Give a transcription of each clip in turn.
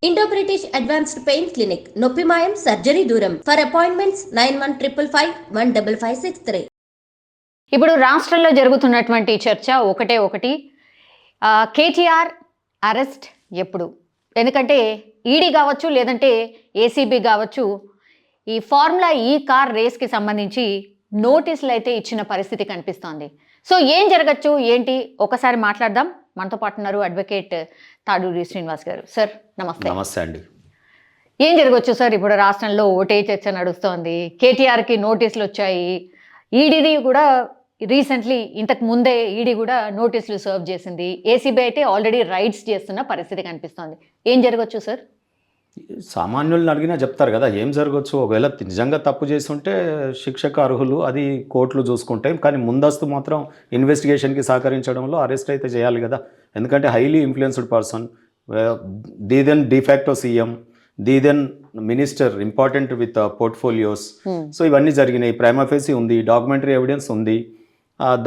Indo British advanced pain clinic నొప్పి మాయం surgery దూరం ఫర్ అపాయింట్మెంట్స్ 9155515563. ఇప్పుడు రాష్ట్రంలో జరుగుతున్నటువంటి చర్చ ఒకటి కేటీఆర్ అరెస్ట్ ఎప్పుడు? ఎందుకంటే ఈడీ కావచ్చు లేదంటే ఏసీబీ కావచ్చు ఈ ఫార్ములా కార్ రేస్కి సంబంధించి నోటీసులు అయితే ఇచ్చిన పరిస్థితి కనిపిస్తోంది. సో ఏం జరగచ్చు ఏంటి ఒకసారి మాట్లాడదాం. మనతో పాటు ఉన్నారు అడ్వకేట్ తాడూరి శ్రీనివాస్ గారు. సార్ నమస్తే. నమస్తే అండి. ఏం జరగచ్చు సార్? ఇప్పుడు రాష్ట్రంలో ఓటే చర్చ నడుస్తోంది, కేటీఆర్కి నోటీసులు వచ్చాయి, ఈడీది కూడా రీసెంట్లీ ఇంతకు ముందే ఈడీ కూడా నోటీసులు సర్వ్ చేసింది, ఏసీబీ అయితే ఆల్రెడీ రైడ్స్ చేస్తున్న పరిస్థితి కనిపిస్తోంది. ఏం జరగచ్చు సార్? సామాన్యులను అడిగినా చెప్తారు కదా ఏం జరగచ్చు. ఒకవేళ నిజంగా తప్పు చేస్తుంటే శిక్షకు అర్హులు, అది కోర్టులు చూసుకుంటాయి. కానీ ముందస్తు మాత్రం ఇన్వెస్టిగేషన్కి సహకరించడంలో అరెస్ట్ అయితే చేయాలి కదా. ఎందుకంటే highly influenced person, the then de facto CM, the then minister, important with portfolios. So ఇవన్నీ జరిగినాయి. ప్రైమా ఫేసి ఉంది, డాక్యుమెంటరీ ఎవిడెన్స్ ఉంది.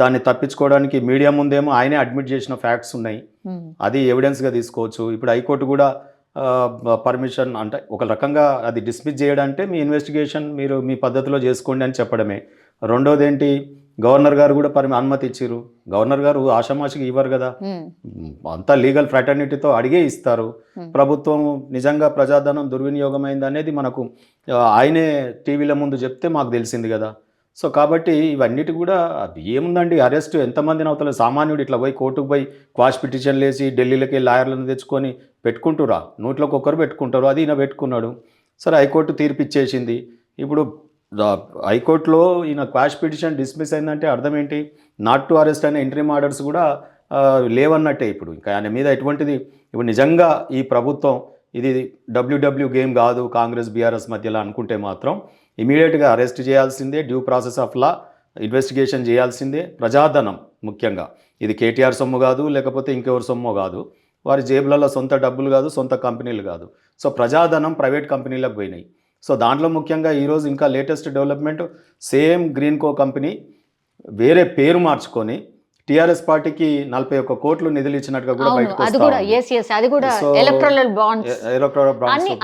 దాన్ని తప్పించుకోవడానికి మీడియా ముందేమో ఆయనే అడ్మిట్ చేసిన ఫ్యాక్ట్స్ ఉన్నాయి, అది ఎవిడెన్స్గా తీసుకోవచ్చు. ఇప్పుడు హైకోర్టు కూడా పర్మిషన్ అంటే ఒక రకంగా అది డిస్మిస్ చేయడంటే మీ ఇన్వెస్టిగేషన్ మీరు మీ పద్ధతిలో చేసుకోండి అని చెప్పడమే. రెండోది ఏంటి, గవర్నర్ గారు కూడా అనుమతి ఇచ్చారు. గవర్నర్ గారు ఆషామాషికి ఇవ్వరు కదా, అంతా లీగల్ ఫ్రాటర్నిటీతో అడిగే ఇస్తారు. ప్రభుత్వం నిజంగా ప్రజాధనం దుర్వినియోగమైంది అనేది మనకు ఆయనే టీవీల ముందు చెప్తే మాకు తెలిసింది కదా. సో కాబట్టి ఇవన్నిటి కూడా అది ఏముందండి, అరెస్ట్ ఎంతమందిని అవుతలే. సామాన్యుడు ఇట్లా పోయి కోర్టుకు పోయి క్వాష్ పిటిషన్లు వేసి ఢిల్లీలోకి లాయర్లను తెచ్చుకొని పెట్టుకుంటురా, నోట్లోకి ఒక్కరు పెట్టుకుంటారు. అది ఈయన పెట్టుకున్నాడు. సరే హైకోర్టు తీర్పు ఇచ్చేసింది. ఇప్పుడు హైకోర్టులో ఈయన క్వాష్ పిటిషన్ డిస్మిస్ అయిందంటే అర్థం ఏంటి, నాట్ టు అరెస్ట్ అనే ఇంటరిమ్ ఆర్డర్స్ కూడా లేవన్నట్టే. ఇప్పుడు ఇంకా ఆయన మీద ఎటువంటిది, ఇప్పుడు నిజంగా ఈ ప్రభుత్వం ఇది డబ్ల్యూడబ్ల్యూ గేమ్ కాదు కాంగ్రెస్ బీఆర్ఎస్ మధ్యలో అనుకుంటే మాత్రం ఇమీడియట్గా అరెస్ట్ చేయాల్సిందే, due process of law investigation చేయాల్సిందే. ప్రజాధనం ముఖ్యంగా, ఇది కేటీఆర్ సొమ్ము కాదు, లేకపోతే ఇంకెవరి సొమ్ము కాదు, వారి జేబులలో సొంత డబ్బులు కాదు, సొంత కంపెనీలు కాదు. సో ప్రజాధనం ప్రైవేట్ కంపెనీలకు పోయినాయి. సో దాంట్లో ముఖ్యంగా ఈరోజు ఇంకా లేటెస్ట్ డెవలప్మెంట్, సేమ్ గ్రీన్ కో కంపెనీ వేరే పేరు మార్చుకొని టీఆర్ఎస్ పార్టీకి 41 కోట్లు నిధులు ఇచ్చినట్టుగా కూడా బయటకు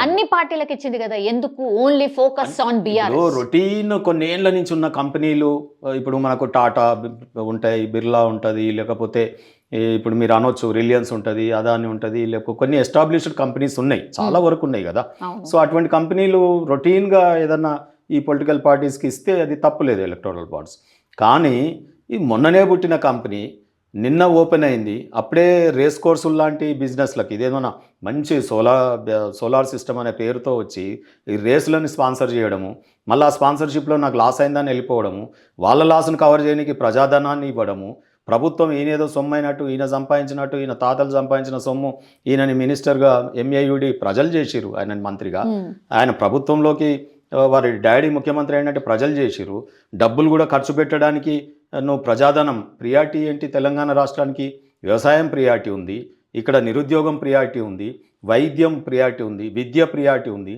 అన్ని పార్టీలకు ఇచ్చింది కదా. ఎందుకు only focus on BRS? Routine కొన్నేళ్ల నుంచి ఉన్న కంపెనీలు, ఇప్పుడు మనకు టాటా ఉంటాయి, బిర్లా ఉంటుంది, లేకపోతే ఇప్పుడు మీరు అనొచ్చు రిలయన్స్ ఉంటుంది, అదాని ఉంటుంది, లేకపోతే కొన్ని ఎస్టాబ్లిష్డ్ కంపెనీస్ ఉన్నాయి, చాలా వరకు ఉన్నాయి కదా. సో అటువంటి కంపెనీలు రొటీన్గా ఏదన్నా ఈ పొలిటికల్ పార్టీస్కి ఇస్తే అది తప్పులేదు ఎలక్టోరల్ బాండ్స్. కానీ ఈ మొన్ననే పుట్టిన కంపెనీ నిన్న ఓపెన్ అయింది, అప్పుడే రేస్ కోర్సులు లాంటి బిజినెస్లకి ఇదేమన్నా మంచి సోలార్ సిస్టమ్ అనే పేరుతో వచ్చి ఈ రేసులను స్పాన్సర్ చేయడము, మళ్ళీ ఆ స్పాన్సర్షిప్లో నాకు లాస్ అయిందని వెళ్ళిపోవడము, వాళ్ళ లాస్ను కవర్ చేయడానికి ప్రజాధనాన్ని ఇవ్వడము, ప్రభుత్వం ఈయనేదో సొమ్ము అయినట్టు, ఈయన సంపాదించినట్టు, ఈయన తాతలు సంపాదించిన సొమ్ము ఈయనని మినిస్టర్గా ఎంఏయుడి ప్రజలు చేసిరు, ఆయన మంత్రిగా, ఆయన ప్రభుత్వంలోకి వారి డాడీ ముఖ్యమంత్రి అయినట్టు ప్రజలు చేసిరు. డబ్బులు కూడా ఖర్చు పెట్టడానికి నువ్వు ప్రజాధనం ప్రియారిటీ ఏంటి? తెలంగాణ రాష్ట్రానికి వ్యవసాయం ప్రియారిటీ ఉంది, ఇక్కడ నిరుద్యోగం ప్రియారిటీ ఉంది, వైద్యం ప్రియారిటీ ఉంది, విద్య ప్రియారిటీ ఉంది.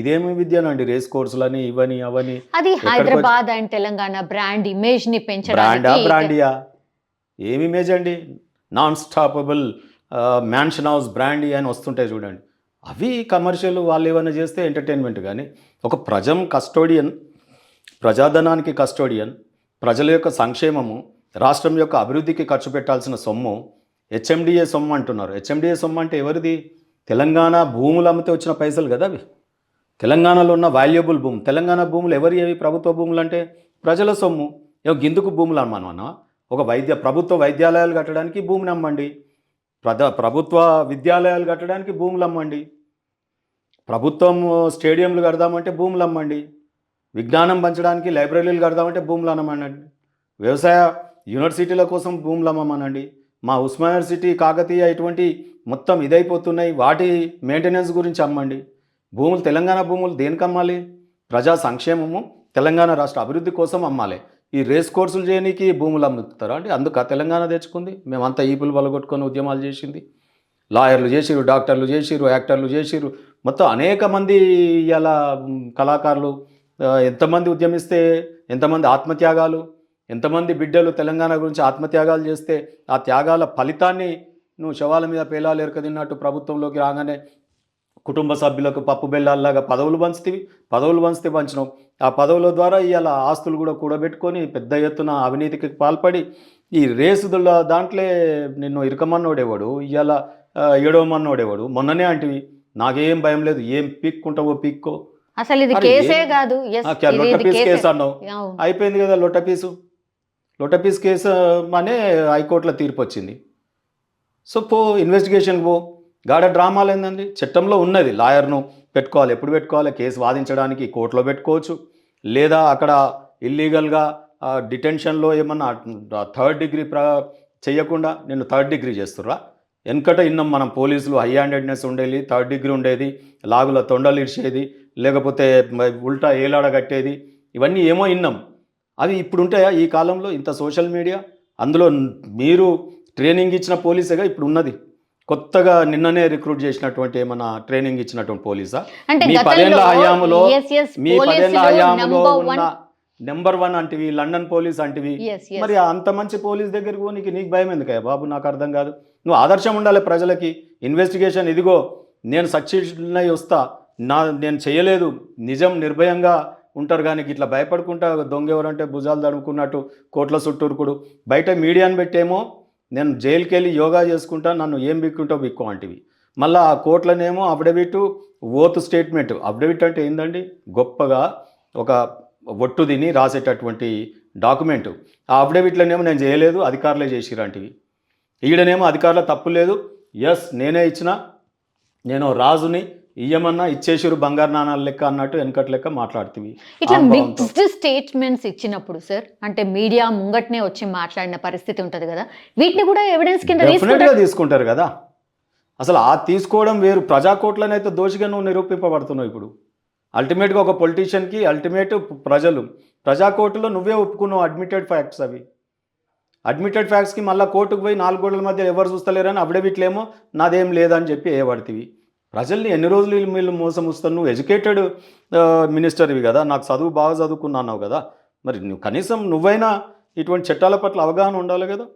ఇదేమి విద్యనండి, రేస్ కోర్సులని ఇవని అవని. అది Hyderabad and Telangana brand image ని పెంచడానికి. బ్రాండియా ఏమి ఇమేజ్ అండి, non stoppable mansion house brandy అని వస్తుంటాయి చూడండి, అవి కమర్షియల్. వాళ్ళు ఏమైనా చేస్తే ఎంటర్టైన్మెంట్. కానీ ఒక కస్టోడియన్, ప్రజాధనానికి కస్టోడియన్, ప్రజల యొక్క సంక్షేమము, రాష్ట్రం యొక్క అభివృద్ధికి ఖర్చు పెట్టాల్సిన సొమ్ము హెచ్ఎండిఏ సొమ్ము అంటున్నారు. హెచ్ఎండిఏ సొమ్ము అంటే ఎవరిది? తెలంగాణ భూములు అమ్మితే వచ్చిన పైసలు కదా అవి. తెలంగాణలో ఉన్న వాల్యుబుల్ భూమి, తెలంగాణ భూములు ఎవరి అవి? ప్రభుత్వ భూములు అంటే ప్రజల సొమ్ము. గిందుకు భూములు అమ్మను. ఒక ప్రభుత్వ వైద్యాలయాలు కట్టడానికి భూమిని అమ్మండి, ప్రభుత్వ విద్యాలయాలు కట్టడానికి భూములు అమ్మండి, ప్రభుత్వం స్టేడియంలు కడదామంటే భూములు అమ్మండి, విజ్ఞానం పంచడానికి లైబ్రరీలు కడదామంటే భూములు అమ్మనండి, వ్యవసాయ యూనివర్సిటీల కోసం భూములు అమ్మమనండి. మా ఉస్మానియా యూనివర్సిటీ, కాకతీయ ఇటువంటి మొత్తం ఇదైపోతున్నాయి, వాటి మెయింటెనెన్స్ గురించి అమ్మండి. భూములు, తెలంగాణ భూములు దేనికి అమ్మాలి? ప్రజా సంక్షేమము, తెలంగాణ రాష్ట్ర అభివృద్ధి కోసం అమ్మాలి. ఈ రేస్ కోర్సులు చేయడానికి భూములు అమ్ముతారా అండి? అందుక తెలంగాణ తెచ్చుకుంది, మేమంతా ఈపులు బలగొట్టుకొని ఉద్యమాలు చేసింది. లాయర్లు చేసిరు, డాక్టర్లు చేసిరు, యాక్టర్లు చేసిరు, మొత్తం అనేక మంది ఇలా కళాకారులు. ఎంతమంది ఉద్యమిస్తే ఎంతమంది ఆత్మత్యాగాలు, ఎంతమంది బిడ్డలు తెలంగాణ గురించి ఆత్మత్యాగాలు చేస్తే ఆ త్యాగాల ఫలితాన్ని నువ్వు శవాల మీద పేలాలు ఎరకదిన్నట్టు ప్రభుత్వంలోకి రాగానే కుటుంబ సభ్యులకు పప్పు బెల్లాల్లాగా పదవులు పంచితే పంచినావు. ఆ పదవుల ద్వారా ఇవాళ ఆస్తులు కూడా కూడబెట్టుకొని పెద్ద ఎత్తున అవినీతికి పాల్పడి ఈ రేసుల దాంట్లో నిన్ను ఇరకమన్నోడేవాడు, ఇవాళ ఏడవమన్నోడేవాడు. మొన్ననే అంటివి నాకేం భయం లేదు, ఏం పీక్కుంటావో పీక్కో. అసలు ఇది కేసే కాదు. లొట్టపీస్ కేసు అన్నావు, అయిపోయింది కదా. లొట్టపీస్ కేసు అనే హైకోర్టులో తీర్పు వచ్చింది. సో ఇన్వెస్టిగేషన్ గాడ డ్రామాలు ఏందండి? చట్టంలో ఉన్నది, లాయర్ను పెట్టుకోవాలి. ఎప్పుడు పెట్టుకోవాలి? కేసు వాదించడానికి కోర్టులో పెట్టుకోవచ్చు, లేదా అక్కడ ఇల్లీగల్గా డిటెన్షన్లో ఏమన్నా థర్డ్ డిగ్రీ చేయకుండా నిన్ను థర్డ్ డిగ్రీ చేస్తుర్రా? వెనకట ఇన్నాం మనం, పోలీసులు హై హ్యాండెడ్నెస్ ఉండేది, థర్డ్ డిగ్రీ ఉండేది, లాగుల తొండలు ఇడిచేది, లేకపోతే ఉల్టా ఏలాడ కట్టేది, ఇవన్నీ ఏమో విన్నాం. అవి ఇప్పుడు ఉంటాయా ఈ కాలంలో? ఇంత సోషల్ మీడియా, అందులో మీరు ట్రైనింగ్ ఇచ్చిన పోలీసేగా ఇప్పుడు ఉన్నది. కొత్తగా నిన్ననే రిక్రూట్ చేసినటువంటి ఏమన్నా ట్రైనింగ్ ఇచ్చినటువంటి పోలీసా? మీ 10 ఏళ్ల హయాంలో ఉన్న నెంబర్ 1 అంటివి, లండన్ పోలీస్ అంటివి. మరి అంత మంచి పోలీస్ దగ్గరకు నీకు భయం ఎందుకయ్యా బాబు? నాకు అర్థం కాదు. నువ్వు ఆదర్శం ఉండాలి ప్రజలకి. ఇన్వెస్టిగేషన్ ఇదిగో నేను సక్సెస్ అయి వస్తా, నేను చేయలేదు, నిజం నిర్భయంగా ఉంటారు. కానీ ఇట్లా భయపడుకుంటా దొంగ ఎవరంటే భుజాలు తడుముకున్నట్టు కోట్ల చుట్టూరుకుడు, బయట మీడియాని పెట్టేమో నేను జైలుకి వెళ్ళి యోగా చేసుకుంటా, నన్ను ఏం బిక్కుంటావు బిక్కు అంటివి. మళ్ళీ ఆ కోర్టులనేమో అఫిడవిట్, ఓత్ స్టేట్మెంట్. అఫిడవిట్ అంటే ఏందండి? గొప్పగా ఒక ఒట్టు తిని రాసేటటువంటి డాక్యుమెంటు. ఆ అఫిడవిట్లనేమో నేను చేయలేదు, అధికారులే చేసిరంటివి. ఈడనేమో అధికారుల తప్పు లేదు, ఎస్ నేనే ఇచ్చిన, నేను రాజుని, ఇయ్యమన్నా ఇచ్చేసారు బంగారు నాణాల లెక్క అన్నట్టు వెనకటి లెక్క మాట్లాడుతుంది. ఇట్లా మిక్స్డ్ స్టేట్మెంట్స్ ఇచ్చినప్పుడు సార్, అంటే మీడియా ముంగట్నే వచ్చి మాట్లాడిన పరిస్థితి ఉంటుంది కదా, వీటిని కూడా ఎవిడెన్స్ కింద తీసుకుంటారు కదా. అసలు ఆ తీసుకోవడం వేరు. ప్రజాకోట్లనైతే దోషిగా నువ్వు నిరూపింపబడుతున్నావు. ఇప్పుడు అల్టిమేట్గా ఒక పొలిటీషియన్కి అల్టిమేట్ ప్రజలు. ప్రజాకోర్టులో నువ్వే ఒప్పుకున్నావు అడ్మిటెడ్ ఫ్యాక్ట్స్. అవి అడ్మిటెడ్ ఫ్యాక్ట్స్కి మళ్ళీ కోర్టుకు పోయి 4 గోడల మధ్య ఎవరు చూస్తలేరని అఫిడవిట్లేమో నాదేం లేదని చెప్పి పడుతుంది. ప్రజల్ని ఎన్ని రోజులు వీళ్ళు మోసం వస్తాను? నువ్వు ఎడ్యుకేటెడ్ మినిస్టర్వి కదా, నాకు చదువు బాగా చదువుకున్నావు కదా, మరి నువ్వు కనీసం నువ్వైనా ఇటువంటి చట్టాల పట్ల అవగాహన ఉండాలి కదా.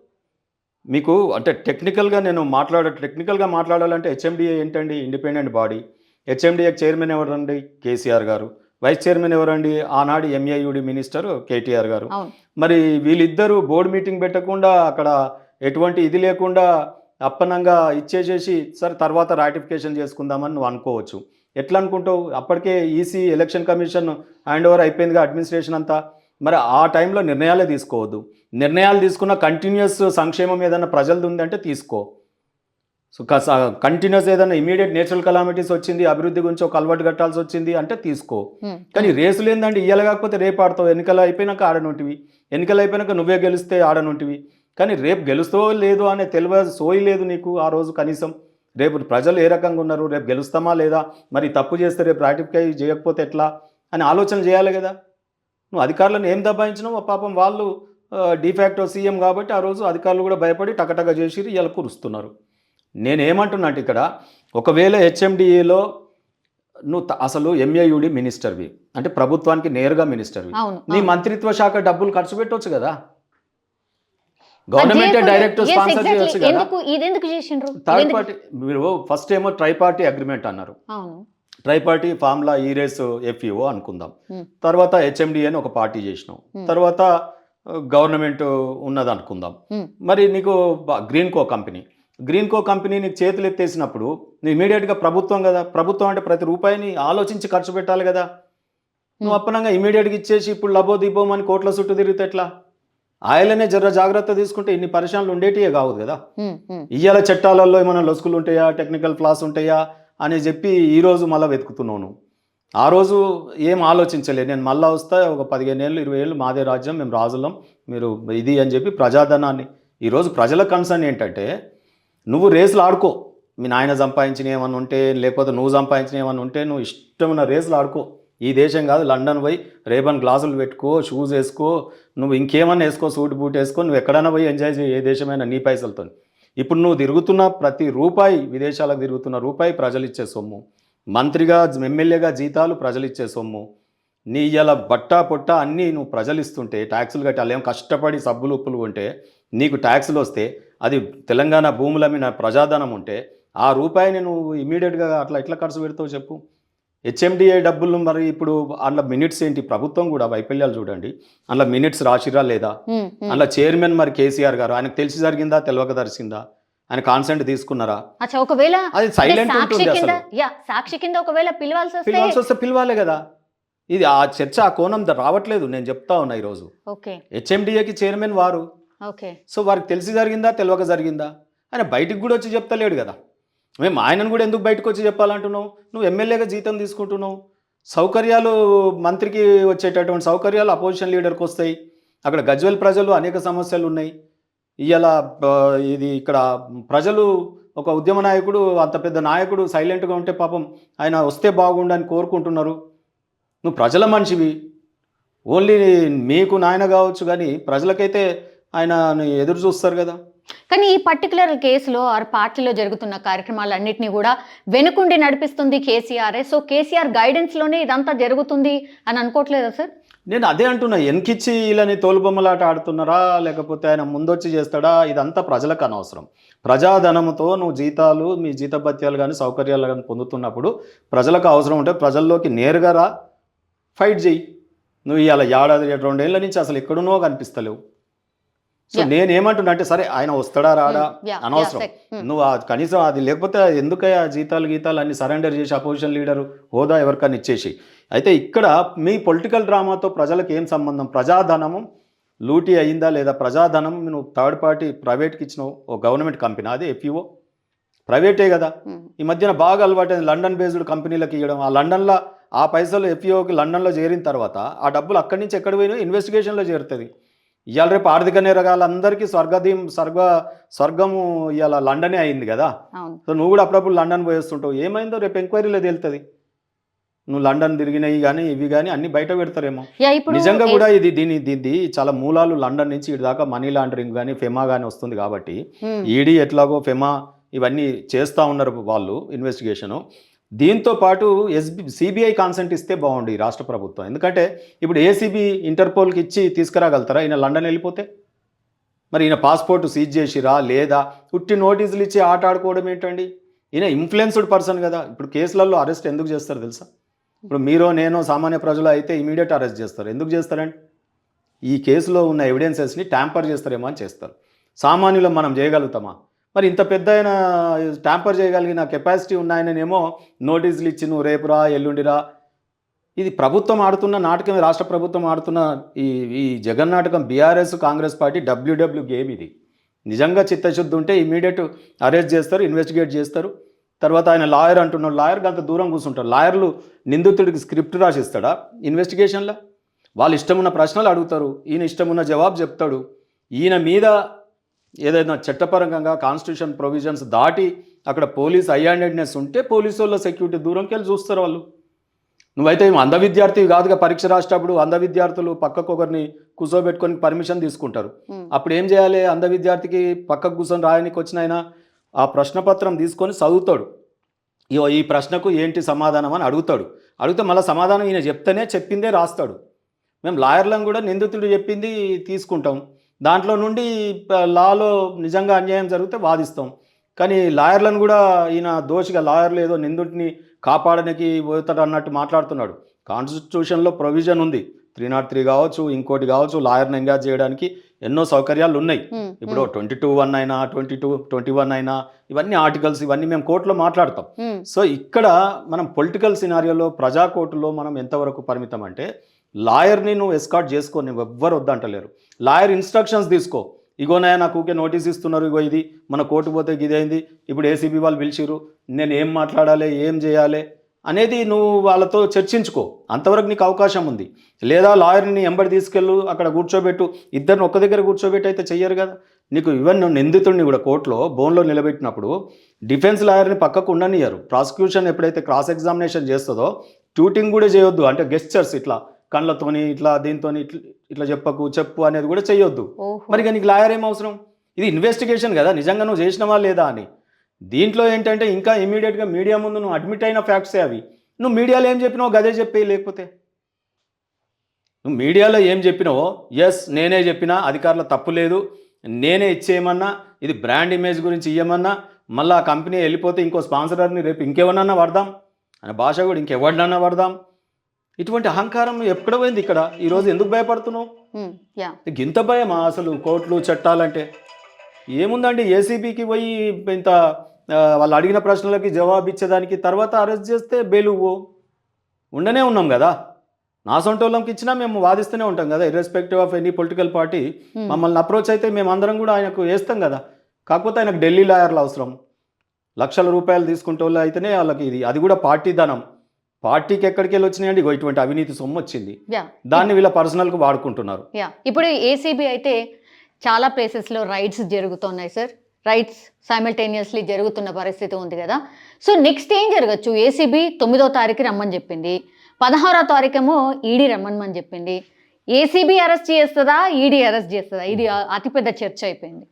మీకు అంటే టెక్నికల్గా మాట్లాడాలంటే హెచ్ఎండిఏ ఏంటండి? Independent body. హెచ్ఎండిఏ చైర్మన్ ఎవరండి? కేసీఆర్ గారు. వైస్ చైర్మన్ ఎవరండి? ఆనాడు ఎంఏయుడి మినిస్టర్ కేటీఆర్ గారు. మరి వీళ్ళిద్దరూ బోర్డు మీటింగ్ పెట్టకుండా అక్కడ ఎటువంటి ఇది లేకుండా అప్పనంగా ఇచ్చేసేసి సరే తర్వాత రాటిఫికేషన్ చేసుకుందామని నువ్వు అనుకోవచ్చు. ఎట్లా అనుకుంటావు? అప్పటికే EC election commission hand over అయిపోయిందిగా అడ్మినిస్ట్రేషన్ అంతా. మరి ఆ టైంలో నిర్ణయాలే తీసుకోవద్దు. నిర్ణయాలు తీసుకున్న కంటిన్యూస్ సంక్షేమం ఏదైనా ప్రజలది ఉందంటే తీసుకో. సో కంటిన్యూస్ ఏదైనా ఇమీడియట్ నేచురల్ కలామిటీస్ వచ్చింది, అభివృద్ధి గురించి ఒక అలవాటు కట్టాల్సి వచ్చింది అంటే తీసుకో. కానీ రేసులు ఏందంటే ఇయ్యాల కాకపోతే రేపు ఆడతావు. ఎన్నికలు అయిపోయినాక ఆడనుంటివి, ఎన్నికలు అయిపోయినాక నువ్వే గెలిస్తే ఆడనుంటివి. కానీ రేపు గెలుస్తావో లేదో అనే తెలియదు, సోయి లేదు నీకు ఆ రోజు. కనీసం రేపు ప్రజలు ఏ రకంగా ఉన్నారు, రేపు గెలుస్తామా లేదా, మరి తప్పు చేస్తే రేపు రాటిఫై చేయకపోతే ఎట్లా అని ఆలోచన చేయాలి కదా. నువ్వు అధికారులను ఏం దబాయించినావు? పాపం వాళ్ళు డిఫాక్టో సీఎం కాబట్టి ఆ రోజు అధికారులు కూడా భయపడి టకటక చేసి ఇలా కురుస్తున్నారు. నేనేమంటున్నా అంటే ఇక్కడ ఒకవేళ హెచ్ఎండిఏలో నువ్వు అసలు ఎంఏయుడి మినిస్టర్వి అంటే ప్రభుత్వానికి నేరుగా మినిస్టర్వి, నీ మంత్రిత్వ శాఖ డబ్బులు ఖర్చు పెట్టవచ్చు కదా. గవర్నమెంట్ డైరెక్ట్ స్పాన్సర్ చేయొచ్చు కదా. థర్డ్ పార్టీ మీరు ఫస్ట్ ఏమో ట్రైపార్టీ అగ్రిమెంట్ అన్నారు. ట్రైపార్టీ ఫార్ములా ఈరేస్ ఎఫ్ఈఓ అనుకుందాం. తర్వాత హెచ్ఎండిఏ అని ఒక పార్టీ చేసినాం. తర్వాత గవర్నమెంట్ ఉన్నది అనుకుందాం. మరి నీకు గ్రీన్కో కంపెనీ నీకు చేతులు ఎత్తేసినప్పుడు నువ్వు ఇమీడియట్గా ప్రభుత్వం కదా, ప్రభుత్వం అంటే ప్రతి రూపాయిని ఆలోచించి ఖర్చు పెట్టాలి కదా. నువ్వు అప్పనంగా ఇమీడియట్గా ఇచ్చేసి ఇప్పుడు లబో దిబోమని కోట్ల చుట్టూ తిరిగితే ఎట్లా? ఆయననే జర జాగ్రత్త తీసుకుంటే ఇన్ని పరిశ్రమలు ఉండేటివే కావు కదా. ఇయ్యాల చట్టాలలో ఏమైనా లొసుకులు ఉంటాయా, టెక్నికల్ ఫ్లాస్ ఉంటాయా అని చెప్పి ఈరోజు మళ్ళీ వెతుకుతున్నాను. ఆ రోజు ఏం ఆలోచించలేదు. నేను మళ్ళీ వస్తా, ఒక 15 ఏళ్ళు 20 ఏళ్ళు మాదే రాజ్యం, మేము రాజులం, మీరు ఇది అని చెప్పి ప్రజాధనాన్ని. ఈరోజు ప్రజల కన్సర్న్ ఏంటంటే నువ్వు రేసులు ఆడుకో, మీ నాయన సంపాదించిన ఏమన్నా ఉంటే లేకపోతే నువ్వు సంపాదించిన ఏమన్నా ఉంటే నువ్వు ఇష్టమైన రేసులు ఆడుకో. ఈ దేశం కాదు, లండన్ పోయి రేబన్ గ్లాసులు పెట్టుకో, షూస్ వేసుకో, నువ్వు ఇంకేమన్నా వేసుకో, సూట్ బూట్ వేసుకో, నువ్వు ఎక్కడైనా పోయి ఎంజాయ్ చేయి, ఏ దేశమైనా నీ పైసలతో. ఇప్పుడు నువ్వు తిరుగుతున్న ప్రతి రూపాయి, విదేశాలకు తిరుగుతున్న రూపాయి ప్రజలు ఇచ్చే సొమ్ము. మంత్రిగా ఎమ్మెల్యేగా జీతాలు ప్రజలు ఇచ్చే సొమ్ము. నీ ఇలా బట్టా పొట్ట అన్నీ నువ్వు ప్రజలు ఇస్తుంటే ట్యాక్సులు కట్టాలి. ఏం కష్టపడి సబ్బులు ఉప్పులు కొంటే నీకు ట్యాక్సులు వస్తే, అది తెలంగాణ భూముల మీద ప్రజాధనం ఉంటే ఆ రూపాయిని నువ్వు ఇమీడియట్గా అట్లా ఎట్లా ఖర్చు పెడతావు చెప్పు. హెచ్ఎండిఏ డబ్బులు మరి ఇప్పుడు అందులో మినిట్స్ ఏంటి, ప్రభుత్వం కూడా వైఫల్యాలు చూడండి. అందులో మినిట్స్ రాసిరా లేదా, అందులో చైర్మన్ మరి కేసీఆర్ గారు, ఆయనకు తెలిసి జరిగిందా తెలియక జరిగిందా, ఆయన కాన్సెంట్ తీసుకున్నారా, అచ్చా ఒకవేళ అది సైలెంట్ ఉంటుంది అసలు. సాక్షి కింద ఒకవేళ పిలవాల్సి వస్తే పిలవాలే కదా. ఇది ఆ చర్చ ఆ కోణం రావట్లేదు, నేను చెప్తా ఉన్నా ఈరోజు. ఓకే, హెచ్ఎండిఏకి చైర్మన్ వారు. ఓకే, సో వారికి తెలిసి జరిగిందా తెలియక జరిగిందా, ఆయన బయటికి కూడా వచ్చి చెప్తలేడు కదా. మేము ఆయనను కూడా ఎందుకు బయటకు వచ్చి చెప్పాలంటున్నావు, నువ్వు ఎమ్మెల్యేగా జీతం తీసుకుంటున్నావు, సౌకర్యాలు మంత్రికి వచ్చేటటువంటి సౌకర్యాలు అపోజిషన్ లీడర్కి వస్తాయి. అక్కడ గజ్వేల్ ప్రజలు అనేక సమస్యలు ఉన్నాయి. ఇవాళ ఇది ఇక్కడ ప్రజలు ఒక ఉద్యమ నాయకుడు, అంత పెద్ద నాయకుడు సైలెంట్గా ఉంటే పాపం ఆయన వస్తే బాగుండని కోరుకుంటున్నారు. నువ్వు ప్రజల మనిషివి, ఓన్లీ మీకు నాయన కావచ్చు కానీ ప్రజలకైతే ఆయన ఎదురు చూస్తారు కదా. కానీ ఈ పర్టికులర్ కేసులో ఆర్ పార్టీలో జరుగుతున్న కార్యక్రమాలన్నింటినీ కూడా వెనుకుండి నడిపిస్తుంది కేసీఆరే. సో కేసీఆర్ గైడెన్స్లోనే ఇదంతా జరుగుతుంది అని అనుకోవట్లేదా సార్? నేను అదే అంటున్నా, ఎన్కిచ్చి వీళ్ళని తోలుబొమ్మలాట ఆడుతున్నారా లేకపోతే ఆయన ముందొచ్చి చేస్తాడా, ఇదంతా ప్రజలకు అనవసరం. ప్రజాధనంతో నువ్వు జీతాలు, మీ జీతభత్యాలు కానీ సౌకర్యాలు కానీ పొందుతున్నప్పుడు ప్రజలకు అవసరం ఉంటే ప్రజల్లోకి నేరుగా రా, ఫైట్ చేయి. నువ్వు ఇవాళ 2 ఏళ్ళ నుంచి అసలు ఎక్కడున్నో కనిపిస్తలేవు. సో నేనేమంటున్నా అంటే, సరే ఆయన వస్తాడా రాడా అనవసరం, నువ్వు కనీసం అది లేకపోతే ఎందుకయ్యా జీతాలు గీతాలు అన్ని సరెండర్ చేసి అపోజిషన్ లీడరు హోదా ఎవరికైనా ఇచ్చేసి. అయితే ఇక్కడ మీ పొలిటికల్ డ్రామాతో ప్రజలకు ఏం సంబంధం? ప్రజాధనము లూటీ అయిందా లేదా, ప్రజాధనం నువ్వు థర్డ్ పార్టీ ప్రైవేట్కి ఇచ్చినావు, ఓ గవర్నమెంట్ కంపెనీ, అది ఎఫ్ఈఓ ప్రైవేటే కదా. ఈ మధ్యన బాగా అలవాటైంది లండన్ బేస్డ్ కంపెనీలకు ఇవ్వడం. ఆ లండన్లో ఆ పైసలు ఎఫ్ఈఓకి లండన్లో చేరిన తర్వాత ఆ డబ్బులు అక్కడి నుంచి ఎక్కడ పోయినా ఇన్వెస్టిగేషన్లో చేరుతుంది. ఇవాళ రేపు ఆర్థిక నేరగాళ్ళందరికీ స్వర్గము ఇవాళ లండనే అయింది కదా. సో నువ్వు కూడా అప్పుడప్పుడు లండన్ పోయేస్తుంటావు, ఏమైందో రేపు ఎంక్వైరీలో తేలుతుంది. నువ్వు లండన్ తిరిగినవి కానీ ఇవి కానీ అన్ని బయట పెడతారేమో. నిజంగా కూడా దీన్ని చాలా మూలాలు లండన్ నుంచి ఇటు దాకా మనీ లాండరింగ్ కానీ ఫెమా కానీ వస్తుంది కాబట్టి ఈడీ ఎట్లాగో ఫెమా ఇవన్నీ చేస్తూ ఉన్నారు వాళ్ళు ఇన్వెస్టిగేషను. దీంతో పాటు సిబిఐ కాన్సెంట్ ఇస్తే బాగుండు ఈ రాష్ట్ర ప్రభుత్వం. ఎందుకంటే ఇప్పుడు ఏసీబీ ఇంటర్పోల్కి ఇచ్చి తీసుకురాగలుగుతారా ఈయన లండన్ వెళ్ళిపోతే? మరి ఈయన పాస్పోర్ట్ సీజ్ చేసిరా లేదా, ఉట్టి నోటీసులు ఇచ్చి ఆట ఆడుకోవడం ఏంటండి? ఈయన ఇన్ఫ్లుయెన్స్డ్ పర్సన్ కదా. ఇప్పుడు కేసులలో అరెస్ట్ ఎందుకు చేస్తారు తెలుసా? ఇప్పుడు మీరో నేనో సామాన్య ప్రజలు అయితే ఇమీడియట్ అరెస్ట్ చేస్తారు. ఎందుకు చేస్తారండి? ఈ కేసులో ఉన్న ఎవిడెన్సెస్ని ట్యాంపర్ చేస్తారేమో అని చేస్తారు. సామాన్యులం మనం చేయగలుగుతామా? మరి ఇంత పెద్ద ఆయన ట్యాంపర్ చేయగలిగిన కెపాసిటీ ఉన్నాయనేమో నోటీసులు ఇచ్చి నువ్వు రేపురా ఎల్లుండిరా. ఇది ప్రభుత్వం ఆడుతున్న నాటకం, రాష్ట్ర ప్రభుత్వం ఆడుతున్న ఈ జగన్నాటకం. BRS Congress party WW game ఇది. నిజంగా చిత్తశుద్ధి ఉంటే ఇమీడియట్ అరెస్ట్ చేస్తారు, ఇన్వెస్టిగేట్ చేస్తారు. తర్వాత ఆయన లాయర్ అంటున్నాడు, లాయర్కి అంత దూరం కూర్చుంటారు. లాయర్లు నిందితుడికి స్క్రిప్ట్ రాసిస్తాడా ఇన్వెస్టిగేషన్లో? వాళ్ళు ఇష్టమున్న ప్రశ్నలు అడుగుతారు, ఈయన ఇష్టమున్న జవాబు చెప్తాడు. ఈయన మీద ఏదైనా చట్టపరంగా కాన్స్టిట్యూషన్ ప్రొవిజన్స్ దాటి అక్కడ పోలీస్ హైహ్యాండెడ్నెస్ ఉంటే పోలీసు వాళ్ళ సెక్యూరిటీ దూరంకి వెళ్ళి చూస్తారు వాళ్ళు. నువ్వైతే అంధ విద్యార్థి కాదుగా, పరీక్ష రాసేటప్పుడు అంధ విద్యార్థులు పక్కకు ఒకరిని కూర్చోబెట్టుకొని పర్మిషన్ తీసుకుంటారు. అప్పుడు ఏం చేయాలి? అంధ విద్యార్థికి పక్కకు కూర్చొని రాయడానికి వచ్చిన ఆయన ఆ ప్రశ్నపత్రం తీసుకొని చదువుతాడు. ఈ ప్రశ్నకు ఏంటి సమాధానం అని అడిగితే మళ్ళీ సమాధానం ఈయన చెప్తేనే చెప్పిందే రాస్తాడు. మేము లాయర్లను కూడా నిందితుడు చెప్పింది తీసుకుంటాం, దాంట్లో నుండి లాలో నిజంగా అన్యాయం జరిగితే వాదిస్తాం. కానీ లాయర్లను కూడా ఈయన దోషిగా, లాయర్లు ఏదో నిందితుడిని కాపాడడానికి పోతాడు అన్నట్టు మాట్లాడుతున్నాడు. కాన్స్టిట్యూషన్లో ప్రొవిజన్ ఉంది, 303 కావచ్చు, ఇంకోటి కావచ్చు, లాయర్ని ఎంగేజ్ చేయడానికి ఎన్నో సౌకర్యాలు ఉన్నాయి. ఇప్పుడు 22(1) అయినా 22(21) అయినా ఇవన్నీ ఆర్టికల్స్, ఇవన్నీ మేము కోర్టులో మాట్లాడతాం. సో ఇక్కడ మనం పొలిటికల్ సినారియోలో ప్రజా కోర్టులో మనం ఎంతవరకు పరిమితం అంటే, లాయర్ని నువ్వు ఎస్కార్ట్ చేసుకో, నువ్వు ఎవ్వరు వద్దంటలేరు. లాయర్ ఇన్స్ట్రక్షన్స్ తీసుకో. ఇగోనాయా నాకు ఊకే నోటీస్ ఇస్తున్నారు, ఇగో ఇది మన కోర్టు పోతే ఇదైంది, ఇప్పుడు ఏసీబీ వాళ్ళు పిలిచిరు, నేను ఏం మాట్లాడాలి, ఏం చేయాలి అనేది నువ్వు వాళ్ళతో చర్చించుకో. అంతవరకు నీకు అవకాశం ఉంది. లేదా లాయర్ని ఎంబడి తీసుకెళ్ళు, అక్కడ కూర్చోబెట్టు, ఇద్దరిని ఒక్క దగ్గర కూర్చోబెట్టి అయితే చెయ్యరు కదా. నీకు ఈవెన్ నిందితుడిని కూడా కోర్టులో బోన్లో నిలబెట్టినప్పుడు డిఫెన్స్ లాయర్ని పక్కకు ఉండనియరు. ప్రాసిక్యూషన్ ఎప్పుడైతే క్రాస్ ఎగ్జామినేషన్ చేస్తుందో ట్యూటింగ్ కూడా చేయొద్దు. అంటే గెస్చర్స్ ఇట్లా కళ్ళతోని ఇట్లా దీంతో ఇట్లా చెప్పు అనేది కూడా చెయ్యొద్దు. మరి నీకు లాయర్ ఏం అవసరం? ఇది ఇన్వెస్టిగేషన్ కదా, నిజంగా నువ్వు చేసినవా లేదా అని. దీంట్లో ఏంటంటే ఇంకా ఇమీడియట్గా మీడియా ముందు నువ్వు అడ్మిట్ అయిన ఫ్యాక్ట్సే అవి. నువ్వు మీడియాలో ఏం చెప్పినావు గదే చెప్పేయి. లేకపోతే నువ్వు మీడియాలో ఏం చెప్పినావో, ఎస్ నేనే చెప్పినా, అధికారుల తప్పు లేదు, నేనే ఇచ్చేయమన్నా, ఇది బ్రాండ్ ఇమేజ్ గురించి ఇవ్వమన్నా, మళ్ళీ ఆ కంపెనీ వెళ్ళిపోతే ఇంకో స్పాన్సరర్ని రేపు ఇంకెవరినన్నా వాడదాం అనే భాష కూడా ఇంకెవరినన్నా వాడదాం. ఇటువంటి అహంకారం ఎక్కడ పోయింది ఇక్కడ? ఈరోజు ఎందుకు భయపడుతున్నావు? ఇంత భయమా అసలు కోర్టులు చట్టాలంటే? ఏముందండి, ఏసీబీకి పోయి ఇంత వాళ్ళు అడిగిన ప్రశ్నలకి జవాబు ఇచ్చేదానికి తర్వాత అరెస్ట్ చేస్తే బెయిల్ ఉండనే ఉన్నాం కదా. నా సొంత వాళ్ళకి ఇచ్చినా మేము వాదిస్తూనే ఉంటాం కదా, irrespective of any political party. మమ్మల్ని అప్రోచ్ అయితే మేము అందరం కూడా ఆయనకు వేస్తాం కదా. కాకపోతే ఆయనకు ఢిల్లీ లాయర్లు అవసరం, లక్షల రూపాయలు తీసుకుంటే వాళ్ళు అయితేనే వాళ్ళకి ఇది, అది కూడా పార్టీ ధనం. పార్టీకి ఎక్కడికి వెళ్ళి వచ్చినాయండి ఇటువంటి అవినీతి సొమ్ము వచ్చింది, దాన్ని వీళ్ళ పర్సనల్కి వాడుకుంటున్నారు. ఇప్పుడు ఏసీబీ అయితే చాలా ప్లేసెస్లో రైడ్స్ జరుగుతున్నాయి సార్, రైట్స్ సైమల్టేనియస్లీ జరుగుతున్న పరిస్థితి ఉంది కదా. సో నెక్స్ట్ ఏం జరగచ్చు? ఏసీబీ 9వ తారీఖు రమ్మని చెప్పింది, 16వ తారీఖేమో ఈడీ రమ్మని చెప్పింది. ఏసీబీ అరెస్ట్ చేస్తుందా, ఈడీ అరెస్ట్ చేస్తుందా? ఇది అతిపెద్ద చర్చ అయిపోయింది.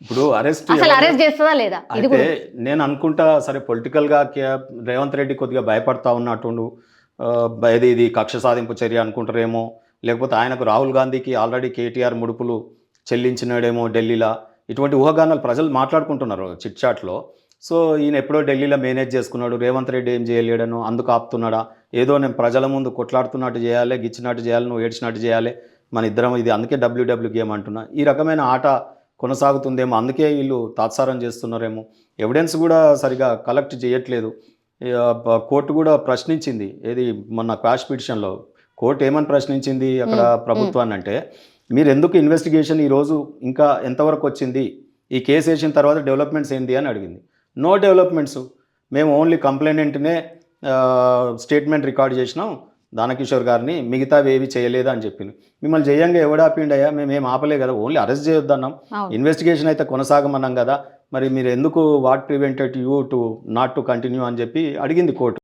ఇప్పుడు అరెస్ట్ చేస్తుందా లేదా? అయితే నేను అనుకుంటా, సరే పొలిటికల్గా రేవంత్ రెడ్డి కొద్దిగా భయపడతా ఉన్నట్టుండు, ఇది కక్ష సాధింపు చర్య అనుకుంటారేమో, లేకపోతే ఆయనకు రాహుల్ గాంధీకి ఆల్రెడీ కేటీఆర్ ముడుపులు చెల్లించినాడేమో ఢిల్లీలో, ఇటువంటి ఊహాగానాలు ప్రజలు మాట్లాడుకుంటున్నారు చిట్ చాట్లో. సో ఈయన ఎప్పుడో ఢిల్లీలో మేనేజ్ చేసుకున్నాడు, రేవంత్ రెడ్డి ఏం చేయలేడను అందుకు ఆపుతున్నాడా, ఏదో నేను ప్రజల ముందు కొట్లాడుతున్నట్టు చేయాలి, గిచ్చినట్టు చేయాలి, నువ్వు ఏడ్చినట్టు చేయాలి, మన ఇద్దరం ఇది అందుకే డబ్ల్యూడబ్ల్యూ గేమ్ అంటున్నా, ఈ రకమైన ఆట కొనసాగుతుందేమో, అందుకే వీళ్ళు తాత్సారం చేస్తున్నారేమో. ఎవిడెన్స్ కూడా సరిగా కలెక్ట్ చేయట్లేదు. కోర్టు కూడా ప్రశ్నించింది, ఏది మొన్న క్వాష్ పిటిషన్లో కోర్టు ఏమని ప్రశ్నించింది అక్కడ ప్రభుత్వాన్ని అంటే, మీరు ఎందుకు ఇన్వెస్టిగేషన్ ఈరోజు ఇంకా ఎంతవరకు వచ్చింది, ఈ కేసు వేసిన తర్వాత డెవలప్మెంట్స్ ఏంటి అని అడిగింది. నో డెవలప్మెంట్స్, మేము ఓన్లీ కంప్లైనెంట్నే స్టేట్మెంట్ రికార్డ్ చేసినాం దానకిషోర్ గారిని, మిగతావి ఏవి చేయలేదు అని చెప్పింది. మిమ్మల్ని జయంగా ఎవడాపిండయ్యా, మేమేం ఆపలే కదా, ఓన్లీ అరెస్ట్ చేయొద్దన్నాం, ఇన్వెస్టిగేషన్ అయితే కొనసాగమన్నాం కదా, మరి మీరు ఎందుకు what prevented you to not to continue అని చెప్పి అడిగింది కోర్టు.